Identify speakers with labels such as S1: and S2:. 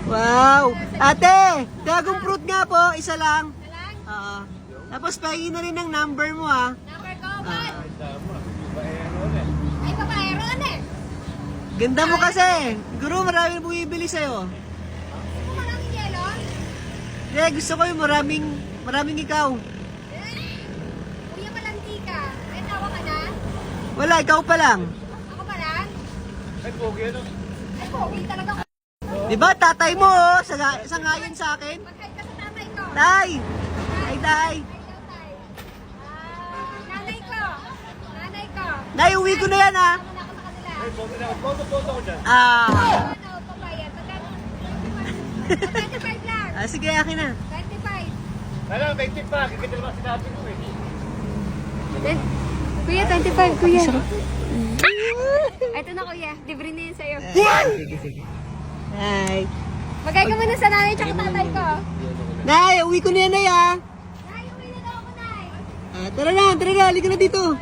S1: Wow! Ate, dagong fruit nga po, isa lang.
S2: Isa lang?
S1: Oo. Tapos pahingin na rin ng number mo ha.
S2: Number ko, man. Ay, babaero eh.
S1: Ganda mo kasi. Siguro maraming bumibili sa'yo.
S2: Gusto mo maraming yelo?
S1: Yeah, gusto ko yung maraming ikaw.
S2: Kuya, malanti ka. May tawa ka na?
S1: Wala, ikaw pa lang.
S2: Ako ba lang?
S3: Ay, pogi ano?
S2: Ay, pogi talaga.
S1: Diba, tatay mo oh, sangayon sa akin.
S2: Mag-hide ka sa tatay ko.
S1: Tay! Ay, tay!
S2: Hello, tay. Nanay ko. Nanay ko.
S1: Nay, uwi ko na yan ha.
S2: Tama na ako sa kanila.
S3: Ay, pogi na. Photo ko dyan.
S2: Ano, papayat. 25 lang.
S1: Sige, akin na.
S2: 25.
S3: Kaya may tip pa. Kikita naman sinabi ko eh.
S2: Kuya, 25, kuya. Ito na, kuya. Libre na yun sa'yo.
S1: Sige, sige. Nay.
S2: Magay ka muna sa nanay tsaka tatay ko.
S1: Nay, uwi ko na yan, Nay ha.
S2: Nay, uwi na daw ako, nay.
S1: Tara na, halika na dito.